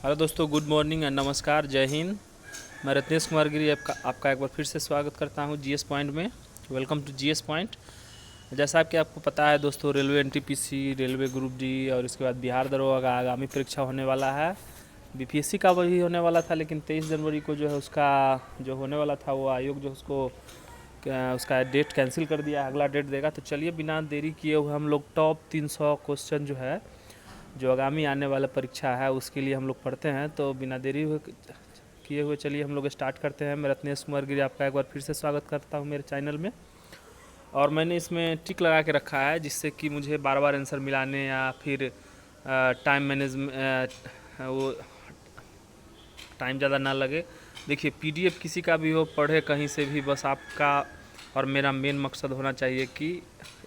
Hello दोस्तों, good morning and नमस्कार, जय हिंद। मैं रत्नेश कुमार गिरी आपका एक बार फिर से स्वागत करता हूं जीएस पॉइंट में। Welcome to GS point. जैसा कि आपको पता है दोस्तों, railway NTPC, railway group D और इसके बाद बिहार दरोगा का आगामी परीक्षा होने वाला है। बीपीएससी का वही होने वाला था, लेकिन 23 जनवरी को जो है उसका जो होने वाला था वो आयोग जो उसका डेट कैंसिल कर दिया, अगला डेट देगा। तो चलिए बिना देरी किए हुए हम लोग टॉप 300 क्वेश्चन जो है जो आगामी आने वाला परीक्षा है उसके लिए हम लोग पढ़ते हैं। तो बिना देरी किए हुए चलिए हम लोग स्टार्ट करते हैं। मैं रत्नेश कुमार गिरी आपका एक बार फिर से स्वागत करता हूं मेरे चैनल में। और मैंने इसमें टिक लगा के रखा है जिससे कि मुझे बार बार आंसर मिलाने या फिर टाइम मैनेजमेंट वो टाइम ज़्यादा ना लगे। देखिए, पीडीएफ किसी का भी हो, पढ़े कहीं से भी, बस आपका और मेरा मेन मकसद होना चाहिए कि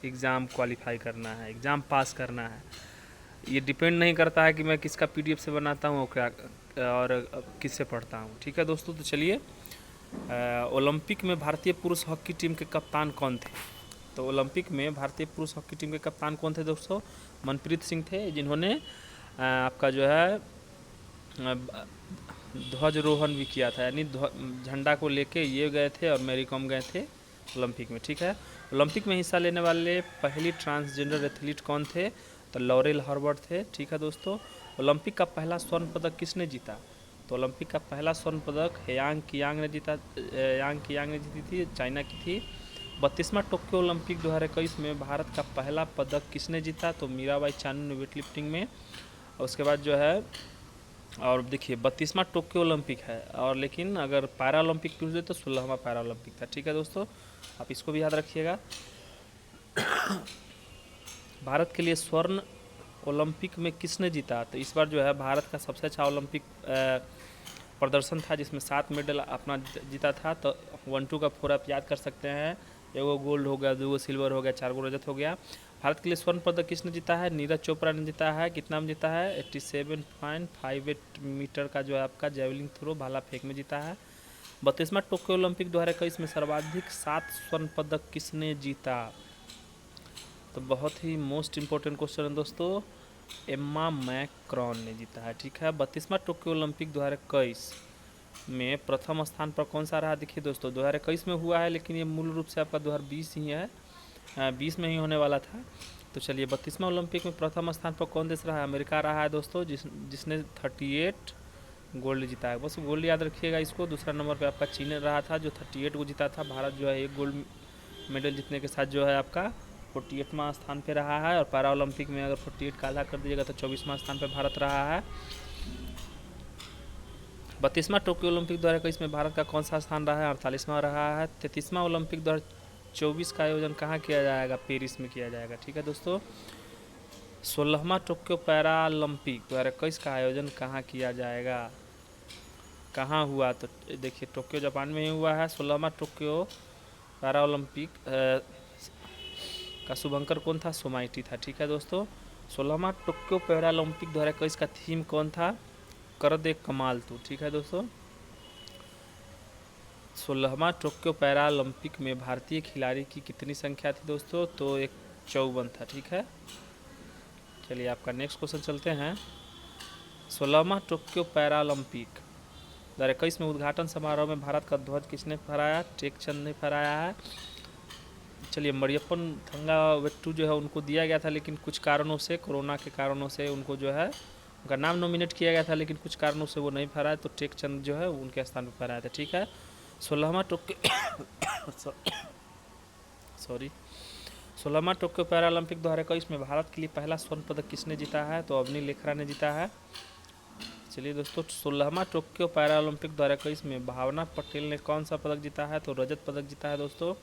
एग्ज़ाम क्वालिफाई करना है, एग्ज़ाम पास करना है। ये डिपेंड नहीं करता है कि मैं किसका पीडीएफ से बनाता हूँ क्या और किससे पढ़ता हूँ। ठीक है दोस्तों, तो चलिए। ओलंपिक में भारतीय पुरुष हॉकी टीम के कप्तान कौन थे? तो ओलंपिक में भारतीय पुरुष हॉकी टीम के कप्तान कौन थे दोस्तों? मनप्रीत सिंह थे, जिन्होंने आपका जो है ध्वजारोहण भी किया था, यानी झंडा को लेके ये गए थे और मैरी कॉम गए थे ओलंपिक में। ठीक है, ओलंपिक में हिस्सा लेने वाले पहली ट्रांसजेंडर एथलीट कौन थे? तो लॉरेल हर्बर्ट थे। ठीक है दोस्तों, ओलंपिक का पहला स्वर्ण पदक किसने जीता? तो ओलंपिक का पहला स्वर्ण पदक यांग कियांग ने जीता। यांग कियांग ने जीती थी, चाइना की थी। 32वां टोक्यो ओलंपिक 2021 में भारत का पहला पदक किसने जीता? तो मीराबाई चानू ने वेट लिफ्टिंग में। और उसके बाद जो है, और देखिए 32वां टोक्यो ओलंपिक है, और लेकिन अगर पैरा ओलंपिक पूछ दे तो 16वां पैरा ओलंपिक था। ठीक है दोस्तों, आप इसको भी याद रखिएगा। भारत के लिए स्वर्ण ओलंपिक में किसने जीता? तो इस बार जो है भारत का सबसे अच्छा ओलंपिक प्रदर्शन था, जिसमें 7 मेडल अपना जीता था। तो 1-2 का 4 आप याद कर सकते हैं। एगो गोल्ड हो गया, 2 सिल्वर हो गया, 4 रजत हो गया। भारत के लिए स्वर्ण पदक किसने जीता है? नीरज चोपड़ा ने जीता है। कितना में जीता है? 87.58 मीटर का जो है आपका जेवलिंग थ्रो, भाला फेंक में जीता है। 32वां टोक्यो ओलंपिक 2021 में सर्वाधिक 7 स्वर्ण पदक किसने जीता? तो बहुत ही मोस्ट इम्पोर्टेंट क्वेश्चन है दोस्तों, एम्मा मैक्रॉन ने जीता है। ठीक है, 32वां टोक्यो ओलंपिक 2021 में प्रथम स्थान पर कौन सा रहा? देखिए दोस्तों, 2021 में हुआ है, लेकिन ये मूल रूप से आपका 2020 ही है, 20 में ही होने वाला था। तो चलिए, 32वां ओलंपिक में प्रथम स्थान पर कौन देश रहा है? अमेरिका रहा है दोस्तों, जिसने 38 गोल्ड जीता है। बस गोल्ड याद रखिएगा इसको। दूसरा नंबर पे आपका चीन रहा था जो 38 को जीता था। भारत जो है 1 गोल्ड मेडल जीतने के साथ जो है आपका 48वां स्थान पे रहा है। और पैरा ओलंपिक में अगर 48 का आधा कर दीजिएगा तो 24वां स्थान पे भारत रहा है। 32वां टोक्यो ओलंपिक 2021 में भारत का कौन सा स्थान रहा है? 48वां रहा है। 33वां ओलंपिक 2024 का आयोजन कहाँ किया जाएगा? पेरिस में किया जाएगा। ठीक है दोस्तों, 16वां टोक्यो पैरा ओलंपिक 2021 का आयोजन कहाँ किया जाएगा? कहाँ हुआ? तो देखिए, टोक्यो जापान में ही हुआ है। 16वां टोक्यो पैरा ओलंपिक का शुभंकर कौन था? सोमाइटी था। ठीक है दोस्तों, 16वां टोक्यो पैरा ओलंपिक 2021 का थीम कौन था? कर दे कमाल तू। ठीक है दोस्तों, 16वां टोक्यो पैरा ओलंपिक में भारतीय खिलाड़ी की कितनी संख्या थी दोस्तों? तो एक 54 था। ठीक है, चलिए आपका नेक्स्ट क्वेश्चन चलते हैं। 16वां टोक्यो पैरा ओलंपिक 2021 में उद्घाटन समारोह में भारत का ध्वज किसने फहराया? टेक चंद ने फहराया है। चलिए, मरियप्पन थंगावेट्टू जो है उनको दिया गया था, लेकिन कुछ कारणों से, कोरोना के कारणों से उनको जो है उनका नाम नॉमिनेट किया गया था, लेकिन कुछ कारणों से वो नहीं फहराया, तो टेक चंद जो है उनके स्थान पर फहराया था। ठीक है, 16वां टोक्यो सॉरी 16वां टोक्यो पैरा ओलंपिक 2021 में भारत के लिए पहला स्वर्ण पदक किसने जीता है? तो अवनी लेखरा ने जीता है। चलिए दोस्तों, 16वां टोक्यो पैरा ओलंपिक 2021 में भावना पटेल ने कौन सा पदक जीता है? तो रजत पदक जीता है दोस्तों।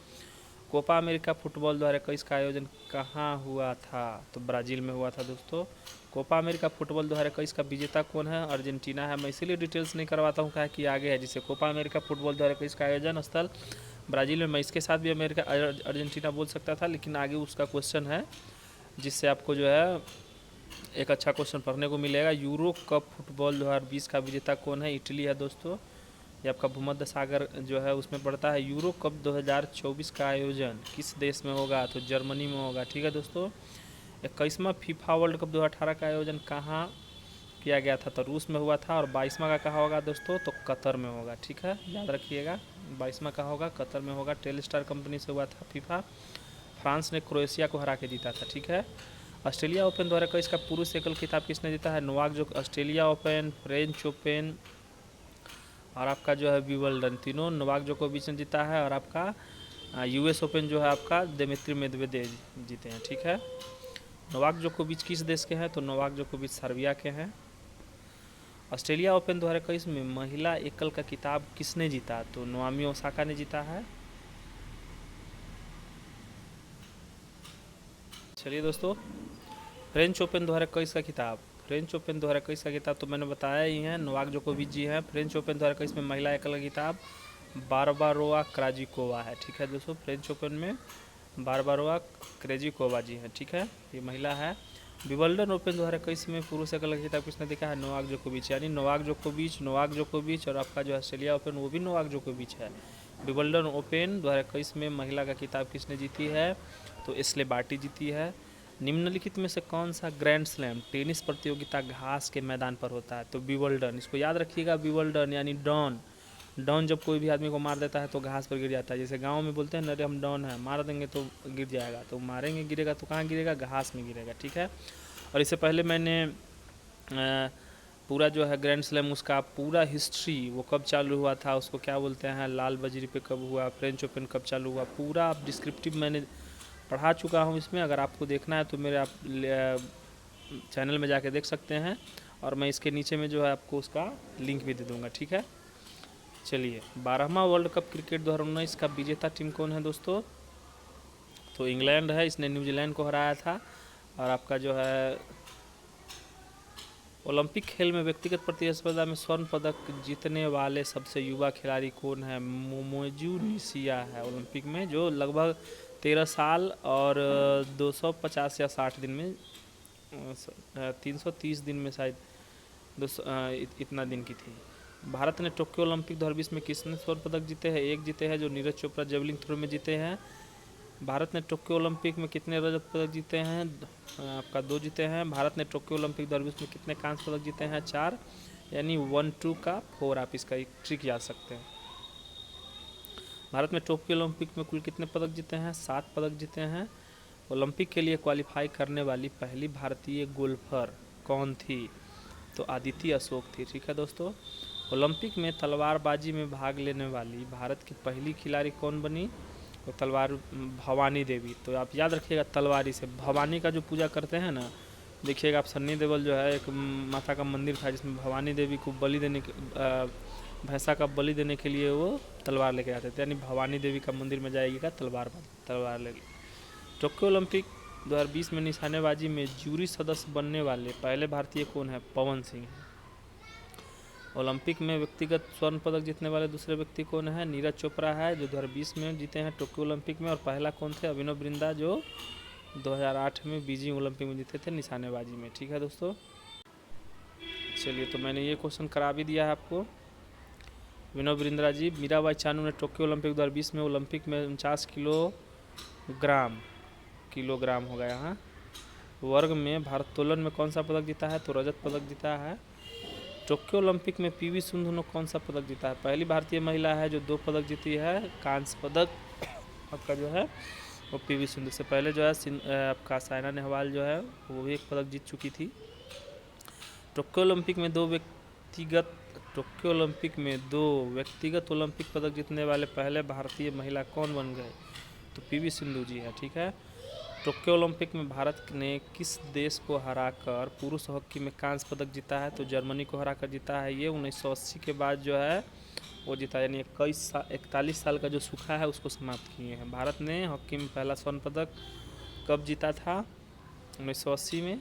कोपा अमेरिका फुटबॉल 2021 का आयोजन कहाँ हुआ था? तो ब्राज़ील में हुआ था दोस्तों। कोपा अमेरिका फुटबॉल 2021 का विजेता कौन है? अर्जेंटीना है। मैं इसीलिए डिटेल्स नहीं करवाता हूँ क्या कि आगे है, जिसे कोपा अमेरिका फुटबॉल 2021 का आयोजन स्थल ब्राज़ील में। मैं इसके साथ भी अमेरिका अर्जेंटीना बोल सकता था, लेकिन आगे उसका क्वेश्चन है जिससे आपको जो है एक अच्छा क्वेश्चन पढ़ने को मिलेगा। यूरो कप फुटबॉल 2020 का विजेता कौन है? इटली है दोस्तों। ये आपका भूमध्य सागर जो है उसमें पड़ता है। यूरो कप 2024 का आयोजन किस देश में होगा? तो जर्मनी में होगा। ठीक है दोस्तों, 21वां फीफा वर्ल्ड कप 2018 का आयोजन कहाँ किया गया था तो रूस में हुआ था। और 22वां का कहाँ होगा दोस्तों, तो कतर में होगा। ठीक है, याद रखिएगा 22वां का होगा, कतर में होगा। टेलस्टार कंपनी से हुआ था फीफा। फ्रांस ने क्रोएशिया को हरा के जीता था। ठीक है, ऑस्ट्रेलिया ओपन 2021 का पुरुष एकल खिताब किसने जीता है, नोवाक जोकोविच। ऑस्ट्रेलिया ओपन, फ्रेंच ओपन और आपका जो है विंबलडन, तीनों नोवाक जोकोविच ने जीता है। और आपका यूएस ओपन जो है आपका दिमित्री मेदवेदेव जीते हैं। ठीक है, नोवाक जोकोविच किस देश के हैं, तो नोवाक जोकोविच सर्बिया के हैं। ऑस्ट्रेलिया ओपन 2021 में महिला एकल का खिताब किसने जीता, तो नाओमी ओसाका ने जीता है। चलिए दोस्तों, फ्रेंच ओपन 2021 का खिताब, फ्रेंच ओपन 2021 का खिताब तो मैंने बताया ही है, नोवाक जोकोविच जी हैं। फ्रेंच ओपन 2021 में महिला एकल का खिताब बारबारोवा क्राजिकोवा है। ठीक है दोस्तों, फ्रेंच ओपन में बारबारोवा क्रेजिकोवा जी हैं। ठीक है, ये महिला है। विंबलडन ओपन 2021 में पुरुष एकल का खिताब किसने देखा है, नोवाक जोकोविच, यानी नोवाक जोकोविच और आपका जो ऑस्ट्रेलिया ओपन वो भी नोवाक जोकोविच है। विंबलडन ओपन 2021 में महिला का खिताब किसने जीती है, तो एश्ले बार्टी जीती है। निम्नलिखित में से कौन सा ग्रैंड स्लैम टेनिस प्रतियोगिता घास के मैदान पर होता है, तो विंबलडन। इसको याद रखिएगा, विंबलडन यानी डॉन। डॉन जब कोई भी आदमी को मार देता है तो घास पर गिर जाता है। जैसे गांव में बोलते हैं, अरे हम डॉन हैं, मार देंगे तो गिर जाएगा, तो मारेंगे गिरेगा तो कहाँ गिरेगा, घास में गिरेगा। ठीक है, और इससे पहले मैंने पूरा जो है ग्रैंड स्लैम उसका पूरा हिस्ट्री, वो कब चालू हुआ था, उसको क्या बोलते हैं, लाल बजरी पे कब हुआ, फ्रेंच ओपन कब चालू हुआ, पूरा डिस्क्रिप्टिव मैंने पढ़ा चुका हूँ इसमें। अगर आपको देखना है तो मेरे आप चैनल में जाके देख सकते हैं, और मैं इसके नीचे में जो है आपको उसका लिंक भी दे दूँगा। ठीक है, चलिए 12वां वर्ल्ड कप क्रिकेट 2019 का विजेता टीम कौन है दोस्तों, तो इंग्लैंड है, इसने न्यूजीलैंड को हराया था। और आपका जो है ओलंपिक खेल में व्यक्तिगत प्रतिस्पर्धा में स्वर्ण पदक जीतने वाले सबसे युवा खिलाड़ी कौन है, मोमोजू निशिया है। ओलंपिक में जो लगभग 13 साल और 250 या 60 दिन में 330 दिन में शायद इतना दिन की थी। भारत ने टोक्यो ओलंपिक 2020 में किसने स्वर्ण पदक जीते हैं, एक जीते हैं जो नीरज चोपड़ा जेवलिन थ्रो में जीते हैं। भारत ने टोक्यो ओलंपिक में कितने रजत पदक जीते हैं, आपका 2 जीते हैं। भारत ने टोक्यो ओलंपिक 2020 में कितने कांस्य पदक जीते हैं, 4, यानी 1 2 का 4। आप इसका एक ट्रिक याद सकते हैं। भारत में टोक्यो ओलंपिक में कुल कितने पदक जीते हैं, 7 पदक जीते हैं। ओलंपिक के लिए क्वालिफाई करने वाली पहली भारतीय गोल्फर कौन थी, तो आदिति अशोक थी। ठीक है दोस्तों, ओलंपिक में तलवारबाजी में भाग लेने वाली भारत की पहली खिलाड़ी कौन बनी, तो तलवार भवानी देवी। तो आप याद रखिएगा, तलवारी से भवानी का जो पूजा करते हैं ना, देखिएगा आप सन्नी देओल जो है, एक माता का मंदिर था जिसमें भवानी देवी को बलि देने भैंसा का बलि देने के लिए वो तलवार लेके आते थे, यानी भवानी देवी का मंदिर में जाएगा तलवार ले। टोक्यो ओलंपिक 2020 में निशानेबाजी में जूरी सदस्य बनने वाले पहले भारतीय कौन है, पवन सिंह। ओलंपिक में व्यक्तिगत स्वर्ण पदक जीतने वाले दूसरे व्यक्ति कौन है, नीरज चोपड़ा है, जो 2020 में जीते हैं टोक्यो ओलंपिक में। और पहला कौन थे, अभिनव बिंद्रा, जो 2008 में बीजिंग ओलंपिक में जीते थे निशानेबाजी में। ठीक है दोस्तों, चलिए तो मैंने ये क्वेश्चन करा भी दिया है आपको। अभिनव बिंद्रा जी, मीराबाई चानू ने टोक्यो ओलंपिक 2020 में ओलंपिक में 49 किलोग्राम हो गया यहाँ वर्ग में भारोत्तोलन में कौन सा पदक जीता है, तो रजत पदक जीता है। टोक्यो ओलंपिक में पीवी सिंधु ने कौन सा पदक जीता है, पहली भारतीय महिला है जो 2 पदक जीती है। कांस्य पदक आपका जो है वो पीवी सिंधु से पहले जो है आपका साइना नेहवाल जो है वो भी 1 पदक जीत चुकी थी। टोक्यो ओलंपिक में दो व्यक्तिगत ओलंपिक पदक जीतने वाले पहले भारतीय महिला कौन बन गए, तो पीवी सिंधु जी है। ठीक है, टोक्यो ओलंपिक में भारत ने किस देश को हराकर पुरुष हॉकी में कांस्य पदक जीता है, तो जर्मनी को हराकर जीता है। ये 1980 के बाद जो है वो जीता, यानी 41 साल का जो सूखा है उसको समाप्त किए हैं। भारत ने हॉकी में पहला स्वर्ण पदक कब जीता था, 1980 में।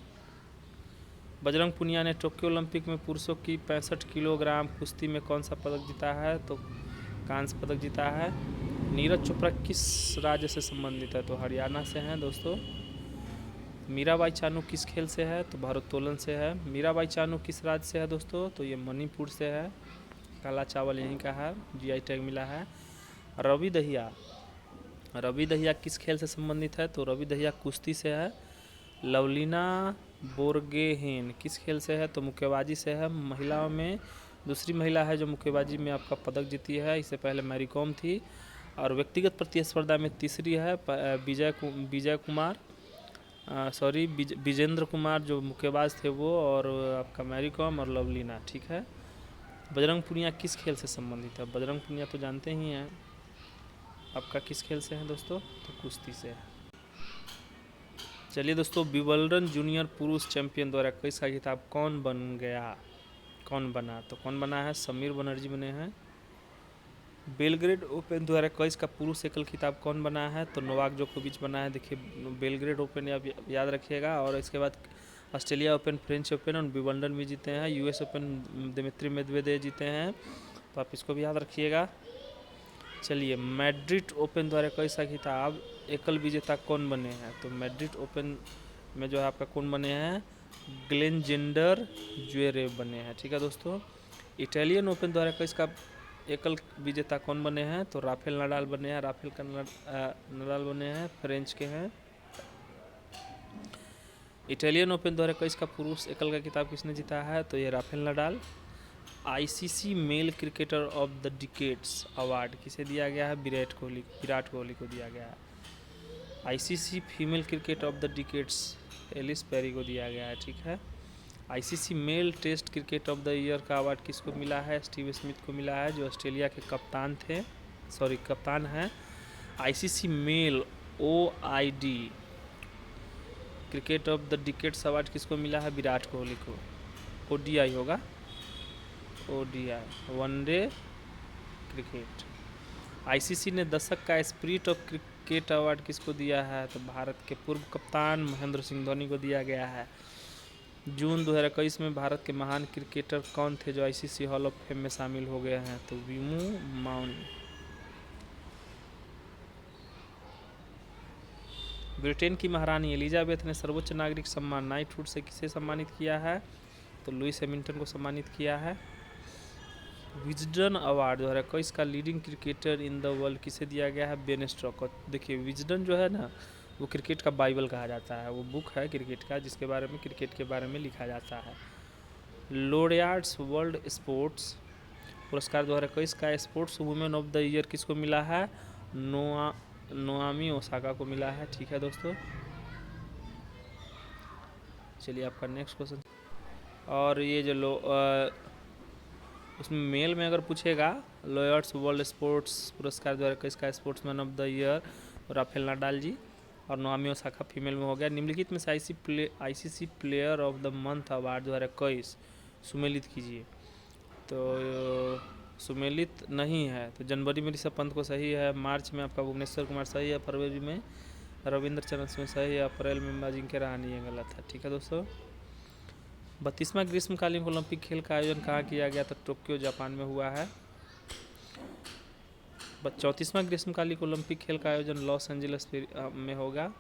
बजरंग पुनिया ने टोक्यो ओलंपिक में पुरुषों की 65 किलोग्राम कुश्ती में कौन सा पदक जीता है, तो कांस्य पदक जीता है। नीरज चोपड़ा किस राज्य से संबंधित है, तो हरियाणा से हैं दोस्तों। मीराबाई चानू किस खेल से है, तो भारोत्तोलन से है। मीराबाई चानू किस राज्य से है दोस्तों, तो ये मणिपुर से है। काला चावल यहीं का है, जीआई टैग मिला है। रवि दहिया किस खेल से संबंधित है, तो रवि दहिया कुश्ती से है। लवलीना बोर्गेहेन किस खेल से है? तो मुक्केबाजी से है। महिलाओं में दूसरी महिला है जो मुक्केबाजी में आपका पदक जीती है, इससे पहले मैरी कॉम थी। और व्यक्तिगत प्रतिस्पर्धा में तीसरी है विजय कुमार, सॉरी विजेंद्र कुमार जो मुक्केबाज थे वो, और आपका मैरी कॉम और लवलीना, ठीक है। बजरंग पुनिया किस खेल से संबंधित है? बजरंग पुनिया तो जानते ही हैं आपका किस खेल से है दोस्तों, तो कुश्ती से है। चलिए दोस्तों, विंबलडन जूनियर पुरुष चैंपियन द्वारा किसका खिताब कौन बना? तो कौन बना है? समीर बनर्जी बने हैं। बेलग्रेड ओपन द्वारा क्विज का पुरुष एकल खिताब कौन बना है? तो नोवाक जोकोविच बना है। देखिए बेलग्रेड ओपन आप याद रखिएगा, और इसके बाद ऑस्ट्रेलिया ओपन, फ्रेंच ओपन और विंबलडन भी जीते हैं। यूएस ओपन दिमित्री मेदवेदेव जीते हैं, तो आप इसको भी याद रखिएगा। चलिए, मैड्रिड ओपन द्वारा कैसा खिताब एकल विजेता कौन बने हैं? तो मैड्रिड ओपन में जो है आपका कौन बने हैं? ग्लेनजेंडर ज्वेरेव बने हैं, ठीक है दोस्तों। इटालियन ओपन द्वारा कैसा एकल विजेता कौन बने हैं? तो राफेल नडाल बने हैं। नडाल बने हैं, फ्रेंच के हैं। इटालियन ओपन द्वारा कैसा पुरुष एकल का खिताब किसने जीता है? तो ये Rafael Nadal. ICC male cricketer of the decades award किसे दिया गया है? विराट कोहली को दिया गया है। ICC female cricket of the decades Ellyse Perry को दिया गया है, ठीक है। ICC male test cricket of the year का अवार्ड किसको मिला है? स्टीव स्मिथ को मिला है, जो ऑस्ट्रेलिया के कप्तान हैं। ICC male ODI cricket of the decades award किसको मिला है? विराट कोहली को। ओडीआई होगा, ओडीआई वनडे क्रिकेट। आईसीसी ने दशक का स्पिरिट ऑफ क्रिकेट अवार्ड किसको दिया है? तो भारत के पूर्व कप्तान महेंद्र सिंह धोनी को दिया गया है। जून 2021 में भारत के महान क्रिकेटर कौन थे जो आईसीसी हॉल ऑफ फेम में शामिल हो गए हैं? तो विमू माउन। ब्रिटेन की महारानी एलिजाबेथ ने सर्वोच्च नागरिक सम्मान नाइटहुड से किसे सम्मानित किया है? तो लुइस हैमिल्टन को सम्मानित किया है। विजडन अवार्ड 2021 का leading cricketer in the world किसे दिया गया है? बेन स्टोक्स को। देखिए विजडन जो है ना, वो क्रिकेट का बाइबल कहा जाता है। वो बुक है क्रिकेट का, जिसके बारे में क्रिकेट के बारे में लिखा जाता है। लॉरियट्स वर्ल्ड स्पोर्ट्स पुरस्कार 2021 का sports women of the year किसको मिला है? नोआमी ओसाका को मिला है, ठीक है दोस्तों। चलिए आपका नेक्स्ट क्वेश्चन, और ये जो उसमें मेल में अगर पूछेगा, लॉयर्स वर्ल्ड स्पोर्ट्स पुरस्कार 2021 का sportsman of the year Rafael Nadal ji, और नोआमी ओसाका फीमेल में हो गया। निम्नलिखित में से ICC player of the month award 2021 सुमेलित कीजिए। तो सुमेलित नहीं है, तो जनवरी में ऋषभ पंत को सही है, मार्च में आपका भुवनेश्वर कुमार सही है, फरवरी में रविंद्र चरण सिंह सही है, अप्रैल में अजिंक्य रहाणे ये गलत है, ठीक है दोस्तों। 32वां ग्रीष्मकालीन ओलंपिक खेल का आयोजन कहाँ किया गया? तो टोक्यो जापान में हुआ है। 34वां ग्रीष्मकालीन ओलंपिक खेल का आयोजन लॉस एंजलिस में होगा।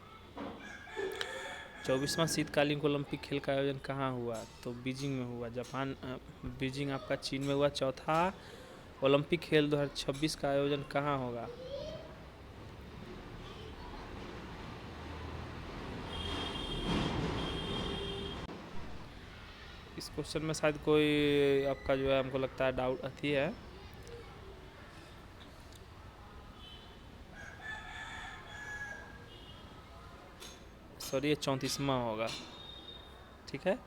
24वां शीतकालीन ओलंपिक खेल का आयोजन कहाँ हुआ? तो बीजिंग में हुआ, जापान। बीजिंग आपका चीन में हुआ। चौथा ओलंपिक खेल 2026 का आयोजन कहाँ होगा? इस क्वेश्चन में शायद कोई आपका जो है, हमको लगता है डाउट अथी है। सॉरी, ये 34वां होगा, ठीक है।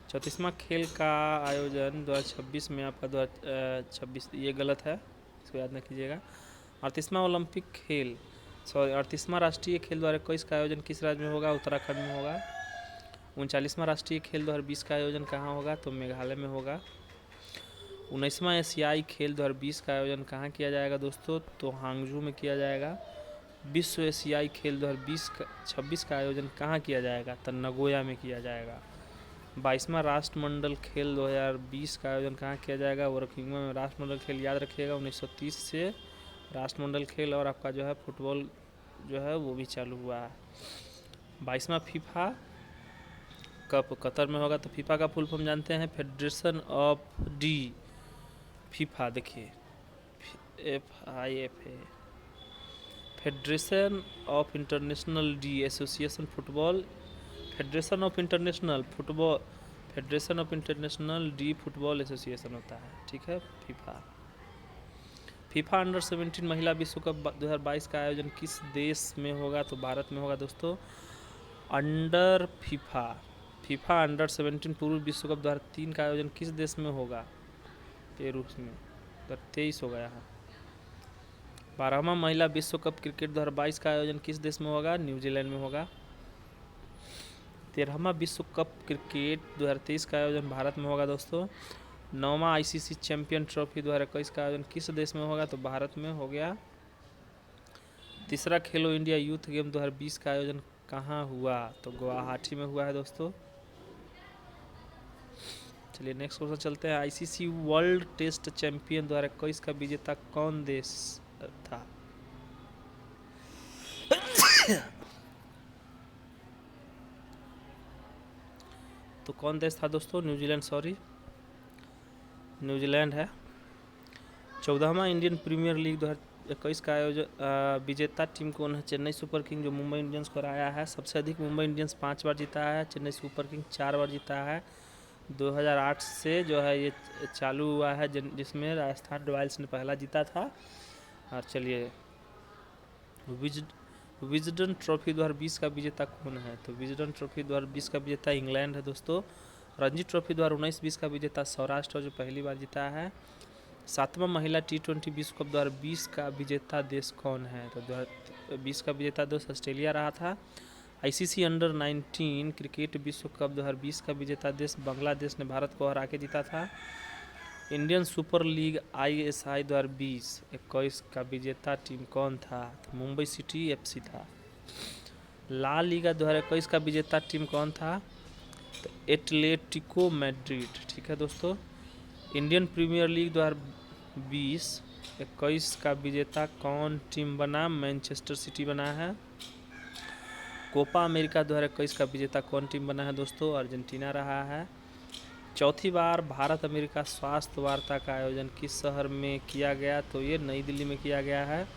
34वां खेल का आयोजन 2026 में आपका 2026 ये गलत है, इसको याद न कीजिएगा। 38वां ओलंपिक खेल, सॉरी 38वां राष्ट्रीय खेल 2021 का आयोजन किस राज्य में होगा? उत्तराखंड में होगा। 39वां राष्ट्रीय खेल 2020 का आयोजन कहाँ होगा? तो मेघालय में होगा। 19वां एशियाई खेल 2020 का आयोजन कहाँ किया जाएगा दोस्तों? तो हांगझू में किया जाएगा। विश्व एशियाई खेल 2026 का आयोजन कहाँ किया जाएगा? तो नगोया में किया जाएगा। 22वां राष्ट्रमंडल खेल 2020 का आयोजन कहाँ किया जाएगा? वर्किंगवा में। राष्ट्रमंडल खेल याद रखिएगा 1930 से राष्ट्रमंडल खेल और आपका जो है फुटबॉल जो है वो भी चालू हुआ है। 22वां फीफा कप कतर में होगा। तो फीफा का फुल फॉर्म जानते हैं? फेडरेशन ऑफ डी फीफा, देखिए FIFA federation of international D association football federation of international D football association होता है, ठीक है, फीफा। फीफा अंडर 17 महिला विश्व कप 2022 का आयोजन किस देश में होगा? तो भारत में होगा दोस्तों। फीफा अंडर 17 पुरुष विश्व कप 2003 का आयोजन किस देश में होगा? पेरू में 2023 होगा यहाँ। 12वां महिला विश्व कप क्रिकेट 2022 का आयोजन किस देश में होगा? न्यूजीलैंड में होगा। 13वां विश्व कप क्रिकेट 2023 का आयोजन भारत में होगा दोस्तों। 9वां आईसीसी चैंपियन ट्रॉफी 2021 का आयोजन किस देश में होगा? तो भारत में हो गया। तीसरा खेलो इंडिया यूथ गेम 2020 का आयोजन कहाँ हुआ? तो गुवाहाटी में हुआ है दोस्तों। चलिए नेक्स्ट क्वेश्चन चलते हैं। आईसीसी वर्ल्ड टेस्ट चैंपियन 2021 का विजेता कौन देश था? तो कौन देश था दोस्तों? न्यूजीलैंड है। 14वां इंडियन प्रीमियर लीग 2021 का आयोजन विजेता टीम कौन है? चेन्नई सुपर किंग, जो मुंबई इंडियंस को हराया है। सबसे अधिक मुंबई इंडियंस 5 बार जीता है, चेन्नई सुपर किंग 4 बार जीता है। 2008 से जो है ये चालू हुआ है, जिसमें राजस्थान रॉयल्स ने पहला जीता था। और चलिए विजडन ट्रॉफी 2020 का विजेता कौन है? तो विजडन ट्रॉफी 2020 का विजेता इंग्लैंड है दोस्तों। रणजी ट्रॉफी 2019-20 का विजेता सौराष्ट्र, जो पहली बार जीता है। 7वां महिला T20 विश्व कप 2020 का विजेता देश कौन है? तो 2020 का विजेता देश ऑस्ट्रेलिया रहा था। आईसीसी अंडर 19 क्रिकेट विश्व कप 2020 का विजेता देश बांग्लादेश ने भारत को हरा के जीता था। इंडियन सुपर लीग ISI 2020-21 का विजेता टीम कौन था? तो मुंबई सिटी FC था। ला लीगा 2021 का विजेता टीम कौन था? तो एटलेटिको मैड्रिड, ठीक है दोस्तों। इंडियन प्रीमियर लीग 2020-21 का विजेता कौन टीम बना? मैनचेस्टर सिटी बना है। कोपा अमेरिका 2021 का विजेता कौन टीम बना है दोस्तों? अर्जेंटीना रहा है। चौथी बार भारत अमेरिका स्वास्थ्य वार्ता का आयोजन किस शहर में किया गया? तो ये नई दिल्ली में किया गया है।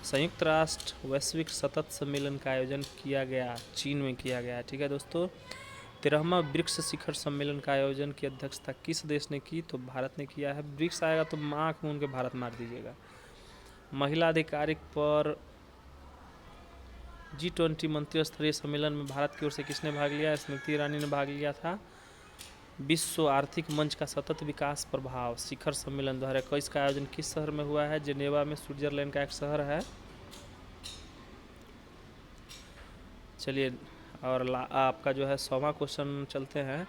संयुक्त राष्ट्र वैश्विक सतत सम्मेलन का आयोजन किया गया, चीन में किया गया, ठीक है दोस्तों। 13वां ब्रिक्स शिखर सम्मेलन का आयोजन की अध्यक्षता किस देश ने की? तो भारत ने किया है। ब्रिक्स आएगा तो आँख मूंद के भारत मार दीजिएगा। महिला आधिकारिक पर G20 मंत्री स्तरीय सम्मेलन में भारत की ओर से किसने भाग लिया? स्मृति ईरानी ने भाग लिया था। विश्व आर्थिक मंच का सतत विकास प्रभाव शिखर सम्मेलन 2021 का आयोजन किस शहर में हुआ है? जेनेवा में, स्विट्जरलैंड का एक शहर है। चलिए और आपका जो है 100वां क्वेश्चन चलते हैं।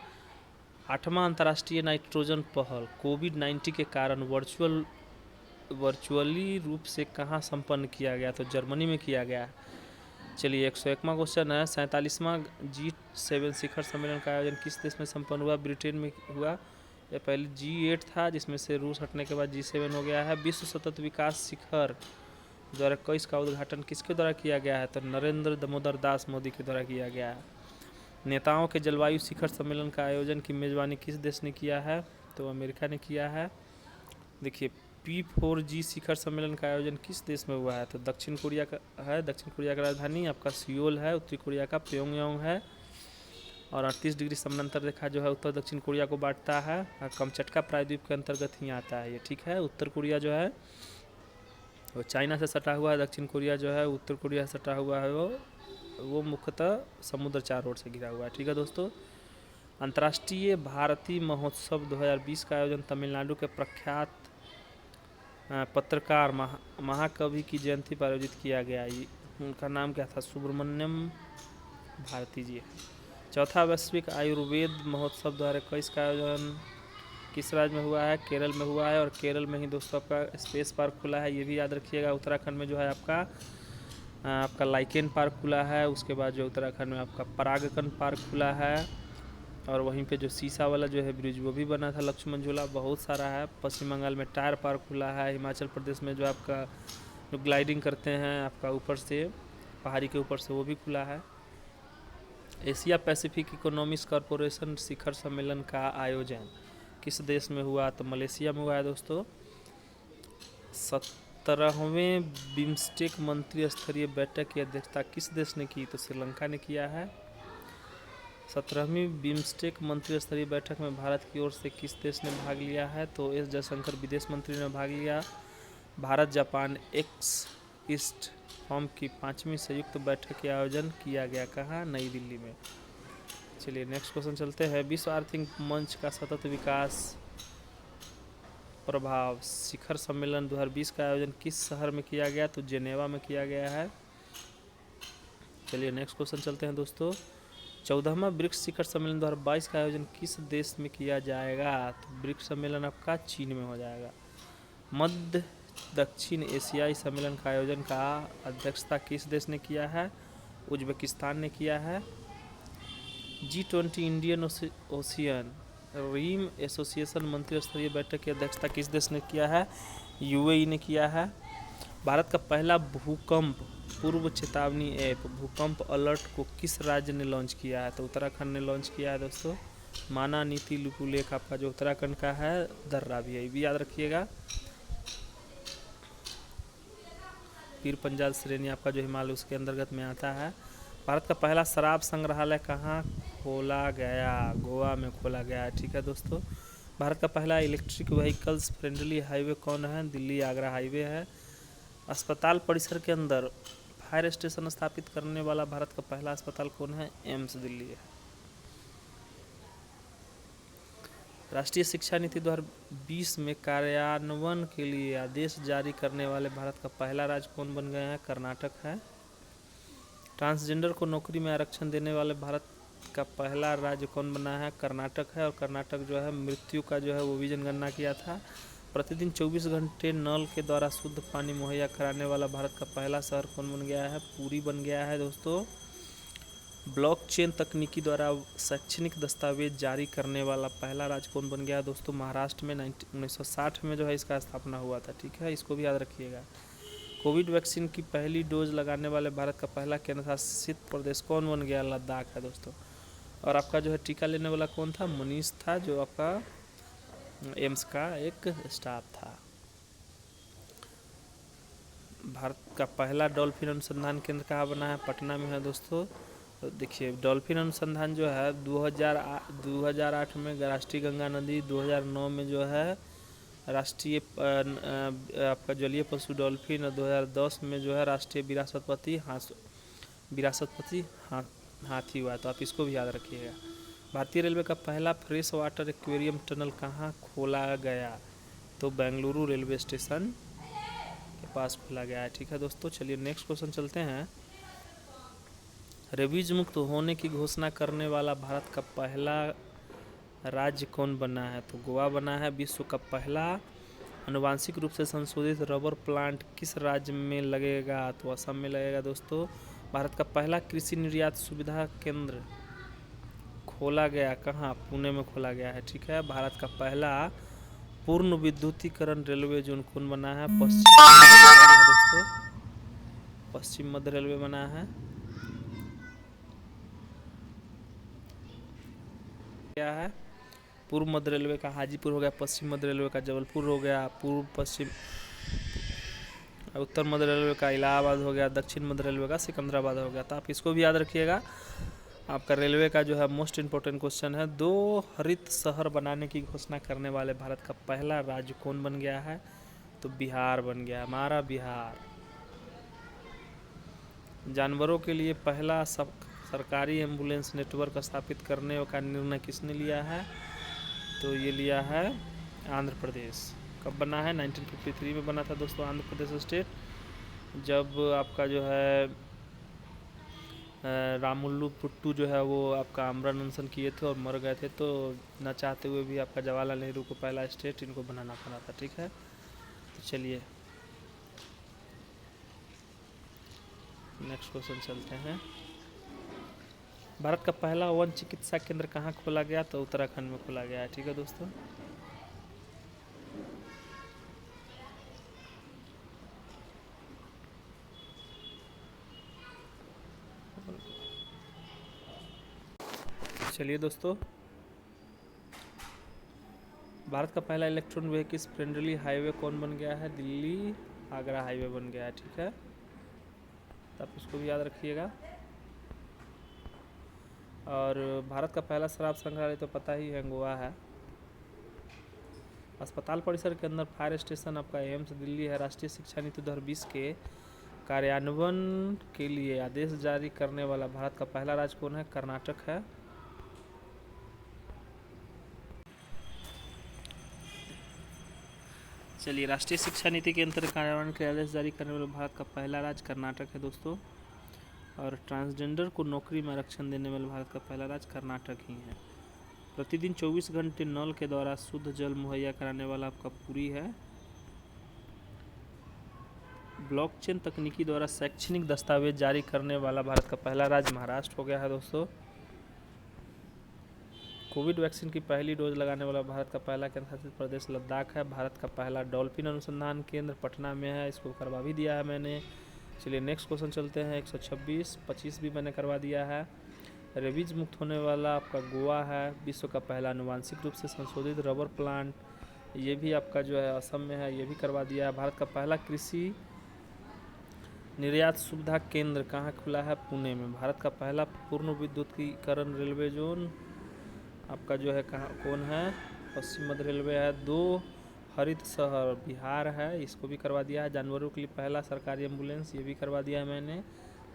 8वां अंतर्राष्ट्रीय नाइट्रोजन पहल कोविड-19 के कारण वर्चुअली रूप से कहाँ संपन्न किया गया? तो जर्मनी में किया गया। चलिए 101वां क्वेश्चन है। 47वां G7 शिखर सम्मेलन का आयोजन किस देश में संपन्न हुआ? ब्रिटेन में हुआ। यह पहले G8 था, जिसमें से रूस हटने के बाद G7 हो गया है। विश्व सतत विकास शिखर 2021 का उद्घाटन किसके द्वारा किया गया है? तो नरेंद्र दामोदर दास मोदी के द्वारा किया गया है। नेताओं के जलवायु शिखर सम्मेलन का आयोजन की मेज़बानी किस देश ने किया है? तो अमेरिका ने किया है। देखिए P4G शिखर सम्मेलन का आयोजन किस देश में हुआ है? तो दक्षिण कोरिया का है। दक्षिण कोरिया का राजधानी आपका सियोल है। उत्तरी कोरिया का प्योंगयांग है। और 38 डिग्री समानांतर रेखा जो है उत्तर दक्षिण कोरिया को बांटता है। और कमचटका प्रायद्वीप के अंतर्गत ही आता है ये, ठीक है। उत्तर कोरिया जो है वो चाइना से सटा हुआ है। दक्षिण कोरिया जो है उत्तर कोरिया से सटा हुआ है। वो मुख्यतः समुद्र चार ओर से घिरा हुआ है, ठीक है दोस्तों। अंतर्राष्ट्रीय भारती महोत्सव 2020 का आयोजन तमिलनाडु के प्रख्यात पत्रकार महाकवि की जयंती पर आयोजित किया गया। उनका नाम क्या था? सुब्रमण्यम भारती जी। चौथा वैश्विक आयुर्वेद महोत्सव 2021 का आयोजन किस राज्य में हुआ है? केरल में हुआ है। और केरल में ही दोस्तों आपका स्पेस पार्क खुला है, ये भी याद रखिएगा। उत्तराखंड में जो है आपका लाइकेन पार्क खुला है। उसके बाद जो उत्तराखंड में आपका परागकन पार्क खुला है। और वहीं पे जो शीशा वाला जो है ब्रिज वो भी बना था, लक्ष्मण झूला, बहुत सारा है। पश्चिम बंगाल में टायर पार्क खुला है। हिमाचल प्रदेश में जो आपका जो ग्लाइडिंग करते हैं आपका ऊपर से पहाड़ी के ऊपर से, वो भी खुला है। एशिया पैसिफिक इकोनॉमिक्स कॉरपोरेशन शिखर सम्मेलन का आयोजन किस देश में हुआ? तो मलेशिया में हुआ है दोस्तों। 17वें बिम्स्टेक मंत्री स्तरीय बैठक की अध्यक्षता किस देश ने की? तो श्रीलंका ने किया है। 17वीं बिम्स्टेक मंत्री स्तरीय बैठक में भारत की ओर से किस देश ने भाग लिया है? तो एस जयशंकर विदेश मंत्री ने भाग लिया। Bharat Japan x east form की 5वीं संयुक्त बैठक का आयोजन किया गया कहाँ? नई दिल्ली में। चलिए नेक्स्ट क्वेश्चन चलते हैं। विश्व आर्थिक मंच का सतत विकास प्रभाव शिखर सम्मेलन 2020 का आयोजन किस शहर में किया गया? तो जेनेवा में किया गया है। चलिए नेक्स्ट क्वेश्चन चलते हैं दोस्तों। 14वां ब्रिक्स शिखर सम्मेलन 2022 का आयोजन किस देश में किया जाएगा? तो ब्रिक्स सम्मेलन आपका चीन में हो जाएगा। मध्य दक्षिण एशियाई सम्मेलन का आयोजन का अध्यक्षता किस देश ने किया है? उज्बेकिस्तान ने किया है। G20 Indian ocean rim association मंत्री स्तरीय बैठक की अध्यक्षता किस देश ने किया है? यूएई ने किया है। भारत का पहला भूकंप पूर्व चेतावनी ऐप भूकंप अलर्ट को किस राज्य ने लॉन्च किया है? तो उत्तराखंड ने लॉन्च किया है दोस्तों। माना नीति लिपुलेख आपका जो उत्तराखंड का है दर्रा भी है, ये भी याद रखिएगा। पीर पंजाल श्रेणी आपका जो हिमालय उसके अंतर्गत में आता है। भारत का पहला शराब संग्रहालय कहाँ खोला गया? गोवा में खोला गया है। ठीक है दोस्तों। भारत का पहला इलेक्ट्रिक व्हीकल्स फ्रेंडली हाईवे कौन है? दिल्ली आगरा हाईवे है। अस्पताल परिसर के अंदर फायर स्टेशन स्थापित करने वाला भारत का पहला अस्पताल कौन है? एम्स दिल्ली है। राष्ट्रीय शिक्षा नीति 2020 में कार्यान्वयन के लिए आदेश जारी करने वाले भारत का पहला राज्य कौन बन गया है? कर्नाटक है। ट्रांसजेंडर को नौकरी में आरक्षण देने वाले भारत का पहला राज्य कौन बना है? कर्नाटक है। और कर्नाटक जो है मृत्यु का जो है वो भी जनगणना किया था। प्रतिदिन 24 घंटे नल के द्वारा शुद्ध पानी मुहैया कराने वाला भारत का पहला शहर कौन बन गया है? पुरी बन गया है दोस्तों। ब्लॉकचेन तकनीकी द्वारा शैक्षणिक दस्तावेज जारी करने वाला पहला राज्य कौन बन गया है दोस्तों? महाराष्ट्र में 1960 में जो है इसका स्थापना हुआ था। ठीक है, इसको भी याद रखिएगा। कोविड वैक्सीन की पहली डोज लगाने वाले भारत का पहला केंद्र शासित प्रदेश कौन बन गया? लद्दाख है दोस्तों। और आपका जो है टीका लेने वाला कौन था? मनीष था, जो आपका एम्स का एक स्टाफ था। भारत का पहला डॉल्फिन अनुसंधान केंद्र कहाँ बना है? पटना में है दोस्तों। तो देखिए डॉल्फिन अनुसंधान जो है 2008 में राष्ट्रीय गंगा नदी, 2009 में जो है राष्ट्रीय आपका जलीय पशु डॉल्फिन, और 2010 में जो है राष्ट्रीय विरासतपति हाथी हुआ। तो आप इसको भी याद रखिएगा। भारतीय रेलवे का पहला फ्रेश वाटर एक्वेरियम टनल कहाँ खोला गया? तो बेंगलुरु रेलवे स्टेशन के पास खोला गया है। ठीक है दोस्तों। चलिए नेक्स्ट क्वेश्चन चलते हैं। रेबीज मुक्त होने की घोषणा करने वाला भारत का पहला राज्य कौन बना है? तो गोवा बना है। विश्व का पहला आनुवांशिक रूप से संशोधित रबर प्लांट किस राज्य में लगेगा? तो असम में लगेगा दोस्तों। भारत का पहला कृषि निर्यात सुविधा केंद्र खोला गया कहाँ? पुणे में खोला गया है। ठीक है। भारत का पहला पूर्ण विद्युतीकरण रेलवे जोन कौन बना है? पश्चिम मध्य रेलवे बना है। क्या है? पूर्व मध्य रेलवे का हाजीपुर हो गया, पश्चिम मध्य रेलवे का जबलपुर हो गया, पूर्व पश्चिम उत्तर मध्य रेलवे का इलाहाबाद हो गया, दक्षिण मध्य रेलवे का सिकंदराबाद हो गया। तो आप इसको भी याद रखिएगा। आपका रेलवे का जो है मोस्ट इम्पोर्टेंट क्वेश्चन है। 2 हरित शहर बनाने की घोषणा करने वाले भारत का पहला राज्य कौन बन गया है? तो बिहार बन गया, हमारा बिहार। जानवरों के लिए पहला सरकारी एम्बुलेंस नेटवर्क स्थापित करने का निर्णय किसने लिया है? तो ये लिया है आंध्र प्रदेश। कब बना है? 1953 में बना था दोस्तों आंध्र प्रदेश स्टेट, जब आपका जो है रामुल्लू पुट्टू जो है वो आपका आमरण अनशन किए थे और मर गए थे, तो न चाहते हुए भी आपका जवाहरलाल नेहरू को पहला स्टेट इनको बनाना पड़ा था। ठीक है। तो चलिए नेक्स्ट क्वेश्चन चलते हैं। भारत का पहला वन चिकित्सा केंद्र कहाँ खोला गया? तो उत्तराखंड में खोला गया है। ठीक है दोस्तों। चलिए दोस्तों, भारत का पहला इलेक्ट्रॉनिक व्हीकल्स फ्रेंडली हाईवे कौन बन गया है? दिल्ली आगरा हाईवे बन गया है। ठीक है। तो आप इसको भी याद रखिएगा। और भारत का पहला शराब संग्रहालय तो पता ही है, गोवा है। अस्पताल परिसर के अंदर फायर स्टेशन आपका एम्स दिल्ली है। राष्ट्रीय शिक्षा नीति 2020 के कार्यान्वयन के लिए आदेश जारी करने वाला भारत का पहला राज्य कौन है? कर्नाटक है। चलिए, राष्ट्रीय शिक्षा नीति के अंतर्गत कार्यान्वयन के आदेश जारी करने वाला भारत का पहला राज्य कर्नाटक है दोस्तों। और ट्रांसजेंडर को नौकरी में आरक्षण देने वाला भारत का पहला राज्य कर्नाटक ही है। प्रतिदिन 24 घंटे नल के द्वारा शुद्ध जल मुहैया कराने वाला आपका पुरी है। ब्लॉकचेन तकनीकी द्वारा शैक्षणिक दस्तावेज जारी करने वाला भारत का पहला राज्य महाराष्ट्र हो गया है दोस्तों। कोविड वैक्सीन की पहली डोज लगाने वाला भारत का पहला केंद्र शासित प्रदेश लद्दाख है। भारत का पहला डॉल्फिन अनुसंधान केंद्र पटना में है, इसको करवा भी दिया है मैंने। चलिए नेक्स्ट क्वेश्चन चलते हैं। 126, 25 भी मैंने करवा दिया है। रेबीज मुक्त होने वाला आपका गोवा है। विश्व का पहला आनुवांशिक रूप से संशोधित रबर प्लांट, ये भी आपका जो है असम में है, ये भी करवा दिया है। भारत का पहला कृषि निर्यात सुविधा केंद्र कहाँ खुला है? पुणे में। भारत का पहला पूर्ण विद्युतीकरण रेलवे जोन आपका जो है कहाँ कौन है? पश्चिम मध्य रेलवे है। 2 हरित शहर बिहार है, इसको भी करवा दिया है। जानवरों के लिए पहला सरकारी एम्बुलेंस, ये भी करवा दिया है मैंने।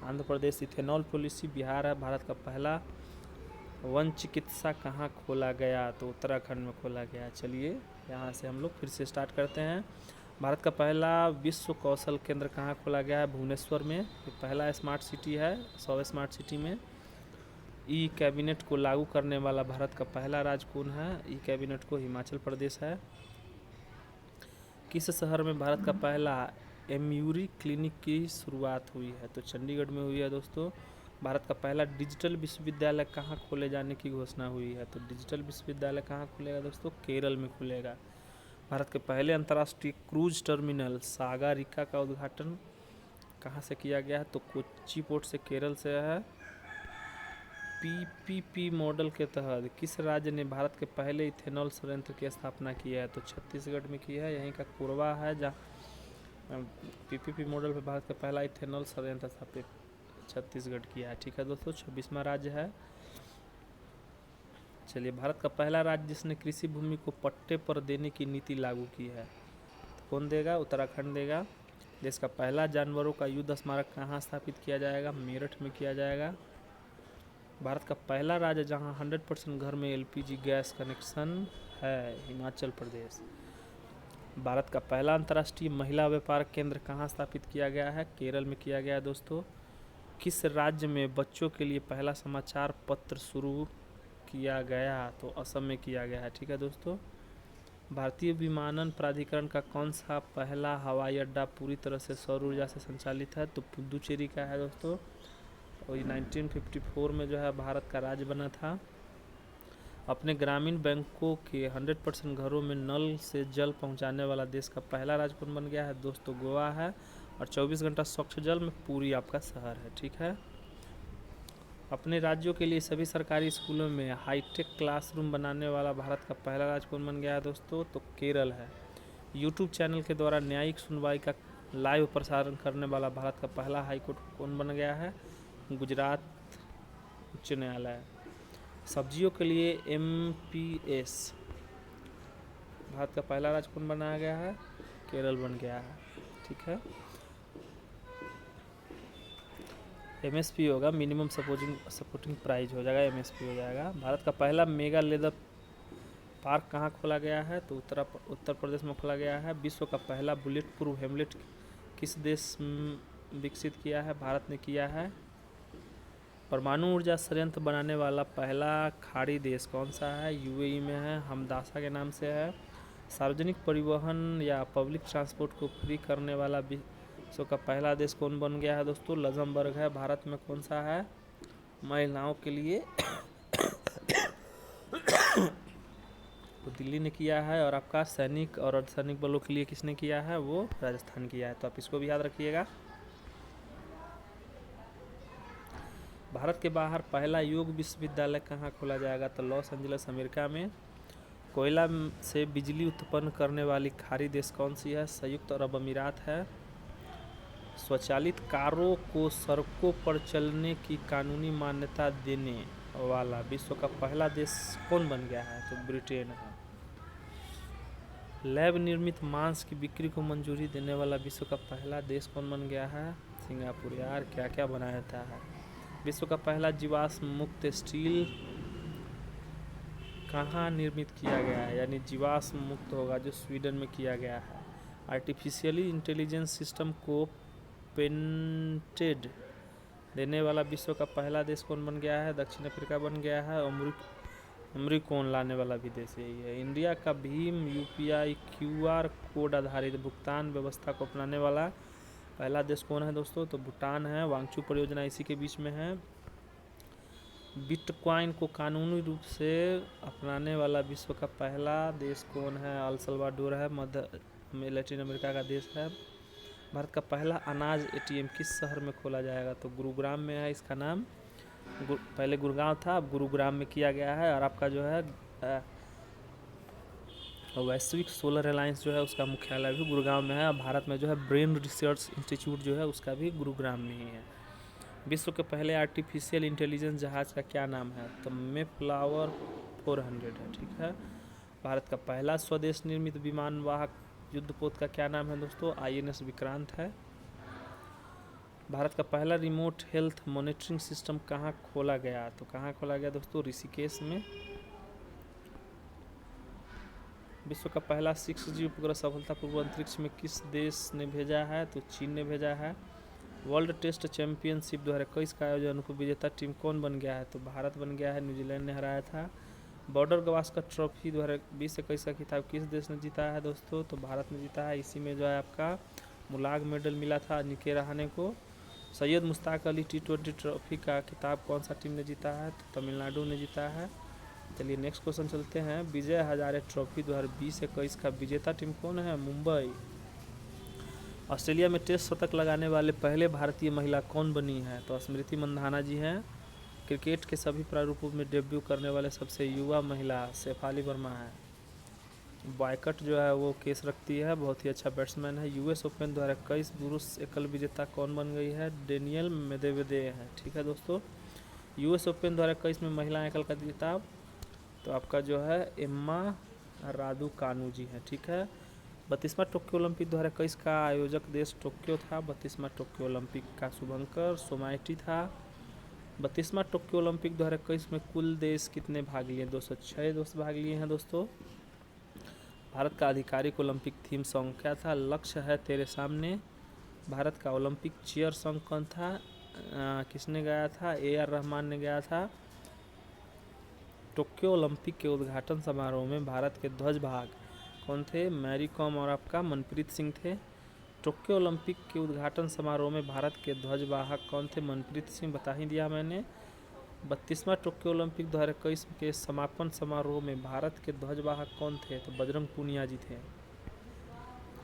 Andhra Pradesh ethanol policy. बिहार है भारत का पहला वन चिकित्सा कहाँ खोला गया? तो उत्तराखंड में खोला गया। चलिए यहाँ से हम लोग फिर से स्टार्ट करते हैं। भारत का पहला विश्व कौशल केंद्र कहाँ खोला गया है? भुवनेश्वर में। ये पहला स्मार्ट सिटी है 100 स्मार्ट सिटी में। ई कैबिनेट को लागू करने वाला भारत का पहला राज्य कौन है? ई कैबिनेट को हिमाचल प्रदेश है। किस शहर में भारत का पहला एम्यूरी क्लिनिक की शुरुआत हुई है? तो चंडीगढ़ में हुई है दोस्तों। भारत का पहला डिजिटल विश्वविद्यालय कहाँ खोले जाने की घोषणा हुई है? तो डिजिटल विश्वविद्यालय कहाँ खुलेगा दोस्तों? केरल में खुलेगा। भारत के पहले अंतर्राष्ट्रीय क्रूज टर्मिनल सागरिका का उद्घाटन कहाँ से किया गया है? तो कोच्चि पोर्ट से, केरल से है। पीपीपी मॉडल के तहत किस राज्य ने भारत के पहले इथेनॉल संयंत्र की स्थापना की है? तो छत्तीसगढ़ में की है, यहीं का कोरबा है जहाँ पीपीपी मॉडल पर भारत का पहला इथेनॉल संयंत्र स्थापित छत्तीसगढ़ किया है। ठीक है दोस्तों, 26वां राज्य है। चलिए, भारत का पहला राज्य जिसने कृषि भूमि को पट्टे पर देने की नीति लागू की है, तो कौन देगा? उत्तराखंड देगा। देश का पहला जानवरों का युद्ध स्मारक कहाँ स्थापित किया जाएगा? मेरठ में किया जाएगा। भारत का पहला राज्य जहां 100% घर में एलपीजी गैस कनेक्शन है, हिमाचल प्रदेश। भारत का पहला अंतर्राष्ट्रीय महिला व्यापार केंद्र कहाँ स्थापित किया गया है? केरल में किया गया है दोस्तों। किस राज्य में बच्चों के लिए पहला समाचार पत्र शुरू किया गया? तो असम में किया गया है। ठीक है दोस्तों। भारतीय विमानन प्राधिकरण का कौन सा पहला हवाई अड्डा पूरी तरह से सौर ऊर्जा से संचालित है? तो पुदुचेरी का है दोस्तों। और 1954 में जो है भारत का राज्य बना था। अपने ग्रामीण बैंकों के 100% घरों में नल से जल पहुंचाने वाला देश का पहला राज्य कौन बन गया है? दोस्तों गोवा है। और 24 घंटा स्वच्छ जल में पूरी आपका शहर है। ठीक है। अपने राज्यों के लिए सभी सरकारी स्कूलों में हाईटेक क्लासरूम बनाने वाला भारत का पहला राज्य कौन बन गया है दोस्तों? तो केरल है। यूट्यूब चैनल के द्वारा न्यायिक सुनवाई का लाइव प्रसारण करने वाला भारत का पहला हाईकोर्ट कौन बन गया है? गुजरात उच्च न्यायालय। सब्जियों के लिए एमपीएस भारत का पहला राज्य कौन बनाया गया है? केरल बन गया है। ठीक है। एमएसपी होगा, मिनिमम सपोर्टिंग प्राइस हो जाएगा, एमएसपी हो जाएगा। भारत का पहला मेगा लेदर पार्क कहाँ खोला गया है? तो उत्तर प्रदेश में खोला गया है। विश्व का पहला बुलेट प्रूफ हेमलेट किस देश विकसित किया है? भारत ने किया है। परमाणु ऊर्जा संयंत्र बनाने वाला पहला खाड़ी देश कौन सा है? यूएई में है, हमदासा के नाम से है। सार्वजनिक परिवहन या पब्लिक ट्रांसपोर्ट को फ्री करने वाला विश्व का पहला देश कौन बन गया है दोस्तों? लग्जमबर्ग है। भारत में कौन सा है? महिलाओं के लिए तो दिल्ली ने किया है। और आपका सैनिक और अर्धसैनिक बलों के लिए किसने किया है? वो राजस्थान किया है। तो आप इसको भी याद रखिएगा। भारत के बाहर पहला योग विश्वविद्यालय कहाँ खोला जाएगा? तो लॉस एंजलिस अमेरिका में। कोयला से बिजली उत्पन्न करने वाली खाड़ी देश कौन सी है? संयुक्त अरब अमीरात है। स्वचालित कारों को सड़कों पर चलने की कानूनी मान्यता देने वाला विश्व का पहला देश कौन बन गया है? तो ब्रिटेन है। लैब निर्मित मांस की बिक्री को मंजूरी देने वाला विश्व का पहला देश कौन बन गया है? सिंगापुर। यार क्या क्या बनाया था है। विश्व का पहला जीवाश्म मुक्त स्टील कहाँ निर्मित किया गया है? यानी जीवाश्म मुक्त होगा जो स्वीडन में किया गया है। आर्टिफिशियली इंटेलिजेंस सिस्टम को पेटेंट देने वाला विश्व का पहला देश कौन बन गया है? दक्षिण अफ्रीका बन गया है। अमरीकन लाने वाला भी देश यही है। इंडिया का भीम यूपीआई क्यूआर कोड आधारित भुगतान व्यवस्था को अपनाने वाला पहला देश कौन है दोस्तों? तो भूटान है। वांगचू परियोजना इसी के बीच में है। बिटकॉइन को कानूनी रूप से अपनाने वाला विश्व का पहला देश कौन है? अल सल्वाडोर है। मध्य में लैटिन अमेरिका का देश है। भारत का पहला अनाज एटीएम किस शहर में खोला जाएगा? तो गुरुग्राम में है। इसका नाम पहले गुड़गांव था, अब गुरुग्राम में किया गया है। और आपका जो है वैश्विक सोलर अलायंस जो है उसका मुख्यालय भी गुरुग्राम में है। भारत में जो है ब्रेन रिसर्च इंस्टीट्यूट जो है उसका भी गुरुग्राम में ही है। विश्व के पहले आर्टिफिशियल इंटेलिजेंस जहाज का क्या नाम है? तो मेफ्लावर 400 है। ठीक है। भारत का पहला स्वदेश निर्मित विमान वाहक युद्धपोत का क्या नाम है दोस्तों? INS विक्रांत है। भारत का पहला रिमोट हेल्थ मॉनिटरिंग सिस्टम कहाँ खोला गया? तो कहाँ खोला गया दोस्तों? ऋषिकेश में। विश्व का पहला 6G उपग्रह सफलतापूर्वक अंतरिक्ष में किस देश ने भेजा है? तो चीन ने भेजा है। वर्ल्ड टेस्ट चैंपियनशिप 2021 का आयोजन विजेता टीम कौन बन गया है? तो भारत बन गया है। न्यूजीलैंड ने हराया था। बॉर्डर गवास्कर ट्रॉफी 2020-21 का खिताब किस देश ने जीता है दोस्तों? तो भारत ने जीता है। इसी में जो है आपका मुलाग मेडल मिला था निके रहाने को। सैयद मुश्ताक अली T20 ट्रॉफी का खिताब कौन सा टीम ने जीता है? तो तमिलनाडु ने जीता है। चलिए नेक्स्ट क्वेश्चन चलते हैं। विजय हजारे ट्रॉफी 2020-21 का विजेता टीम कौन है? मुंबई। ऑस्ट्रेलिया में टेस्ट शतक लगाने वाले पहले भारतीय महिला कौन बनी है? तो स्मृति मंधाना जी हैं। क्रिकेट के सभी प्रारूपों में डेब्यू करने वाले सबसे युवा महिला शेफाली वर्मा है। बॉयकट जो है वो केस रखती है, बहुत ही अच्छा बैट्समैन है। US ओपन 2021 पुरुष एकल विजेता कौन बन गई है? डेनियल मेदवेदेव है। ठीक है दोस्तों। US ओपन 2021 में महिला एकल का खिताब तो आपका जो है एम्मा रादुकानु जी है। ठीक है। 32वां टोक्यो ओलंपिक 2021 का आयोजक देश टोक्यो था। 32वां टोक्यो ओलंपिक का शुभंकर सोमाइटी था। 32वां टोक्यो ओलंपिक 2021 में कुल देश कितने भाग लिए? 206 दोस्त भाग लिए हैं दोस्तों। भारत का आधिकारिक ओलंपिक थीम सॉन्ग क्या था? लक्ष्य है तेरे सामने। भारत का ओलंपिक चीयर सॉन्ग कौन था? किसने गाया था? AR रहमान ने गाया था। टोक्यो ओलंपिक के उद्घाटन समारोह में भारत के ध्वज भाग कौन थे? मैरी कॉम और आपका मनप्रीत सिंह थे। टोक्यो ओलंपिक के उद्घाटन समारोह में भारत के ध्वजवाहक कौन थे? मनप्रीत सिंह बता ही दिया मैंने। 32वां टोक्यो ओलंपिक 2021 के समापन समारोह में भारत के ध्वजवाहक कौन थे? तो बजरंग पूनिया जी थे।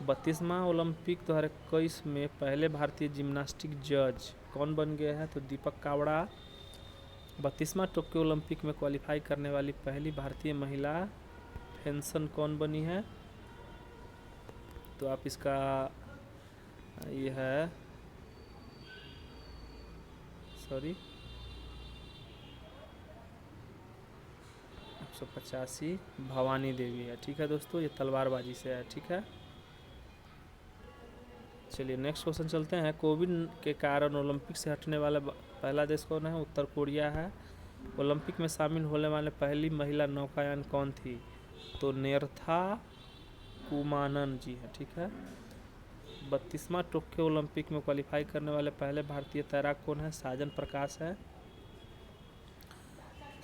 32वां ओलंपिक 2021 में पहले भारतीय जिम्नास्टिक जज कौन बन गए हैं? तो दीपक कावड़ा। 32वां टोक्यो ओलंपिक में क्वालिफाई करने वाली पहली भारतीय महिला फेंसन कौन बनी है? तो आप इसका ये है 185 भवानी देवी है। ठीक है दोस्तों। ये तलवारबाजी से है। ठीक है। चलिए नेक्स्ट क्वेश्चन चलते हैं। कोविड के कारण ओलंपिक से हटने वाला पहला देश कौन है? उत्तर कोरिया है। ओलंपिक में शामिल होने वाले पहली महिला नौकायान कौन थी? तो नेर्था कुमानन जी है। ठीक है। 32वां टोक्यो ओलंपिक में क्वालिफाई करने वाले पहले भारतीय तैराक कौन है? साजन प्रकाश है।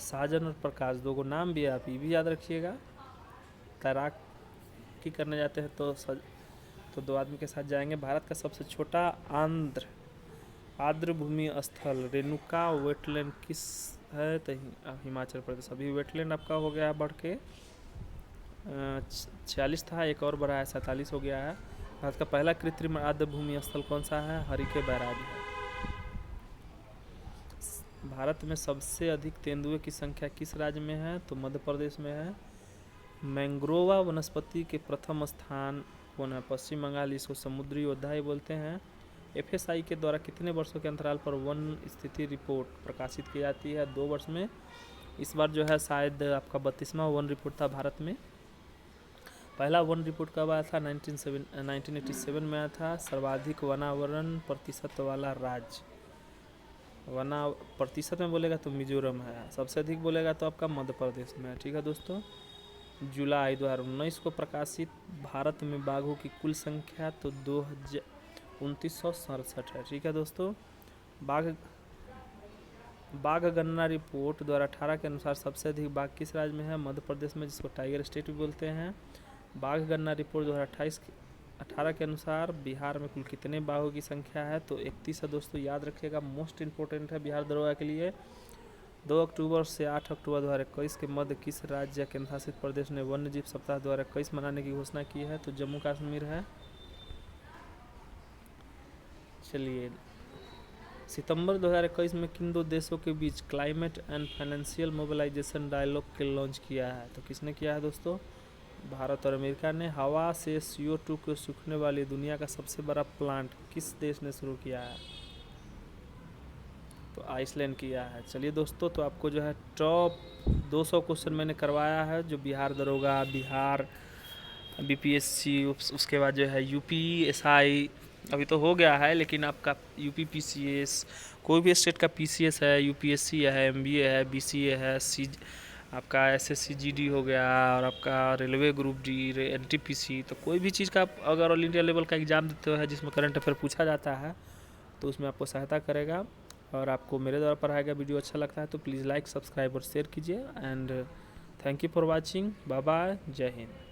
साजन और प्रकाश दो को नाम भी है, आप ये भी याद रखिएगा। तैराक की करने जाते हैं तो दो आदमी के साथ जाएंगे। भारत का सबसे छोटा आर्द्र भूमि स्थल रेणुका वेटलैंड किस है? तो हिमाचल प्रदेश। अभी वेटलैंड आपका हो गया बढ़ के 46 था, एक और बढ़ा है 47 हो गया है। भारत का पहला कृत्रिम आर्द्र भूमि स्थल कौन सा है? हरिके बैराज है। भारत में सबसे अधिक तेंदुए की संख्या किस राज्य में है? तो मध्य प्रदेश में है। मैंग्रोवा वनस्पति के प्रथम स्थान कौन है? पश्चिम बंगाल। इसको समुद्री योद्धा ही बोलते हैं। FSI के द्वारा कितने वर्षों के अंतराल पर वन स्थिति रिपोर्ट प्रकाशित की जाती है? 2 वर्ष में। इस बार जो है शायद आपका 32वां वन रिपोर्ट था भारत में। पहला वन रिपोर्ट कब आया था? 1987 में आया था। सर्वाधिक वनावरण प्रतिशत वाला राज्य, वना प्रतिशत में बोलेगा तो मिजोरम है, सबसे अधिक बोलेगा तो आपका मध्य प्रदेश में है। ठीक है दोस्तों। जुलाई 2019 को प्रकाशित भारत में बाघों की कुल संख्या तो 2967 है। ठीक है दोस्तों। बाघ गणना रिपोर्ट 2018 के अनुसार सबसे अधिक बाघ किस राज्य में है? मध्य प्रदेश में, जिसको टाइगर स्टेट भी बोलते हैं। बाघ गणना रिपोर्ट 2018 के अनुसार बिहार में कुल कितने बाघों की संख्या है? तो 31 है दोस्तों, याद रखिएगा, मोस्ट इंपॉर्टेंट है बिहार दरोगा के लिए। 2 अक्टूबर से 8 अक्टूबर 2021 के मध्य किस राज्य या केंद्र शासित प्रदेश ने वन्य जीव सप्ताह 2021 मनाने की घोषणा की है? तो जम्मू कश्मीर है। चलिए, सितंबर 2021 में किन 2 देशों के बीच climate and financial mobilization dialogue के लॉन्च किया है? तो किसने किया है दोस्तों? भारत और अमेरिका ने। हवा से CO2 को सूखने वाली दुनिया का सबसे बड़ा प्लांट किस देश ने शुरू किया है? तो आइसलैंड किया है। चलिए दोस्तों, तो आपको जो है टॉप 200 क्वेश्चन मैंने करवाया है, जो बिहार दरोगा, बिहार BPSC, उसके बाद जो है UPSI अभी तो हो गया है, लेकिन आपका UP PCS, कोई भी स्टेट का PCS है, UPSC है, MBA है, BCA है, आपका SSC GD हो गया, और आपका रेलवे ग्रुप D, NTPC, तो कोई भी चीज़ का आप अगर ऑल इंडिया लेवल का एग्ज़ाम देते हो जिसमें करंट अफेयर पूछा जाता है तो उसमें आपको सहायता करेगा। और आपको मेरे द्वारा पढ़ाया गया वीडियो अच्छा लगता है तो प्लीज़ लाइक, सब्सक्राइब और शेयर कीजिए। And thank you for watching. Bye bye, जय हिंद।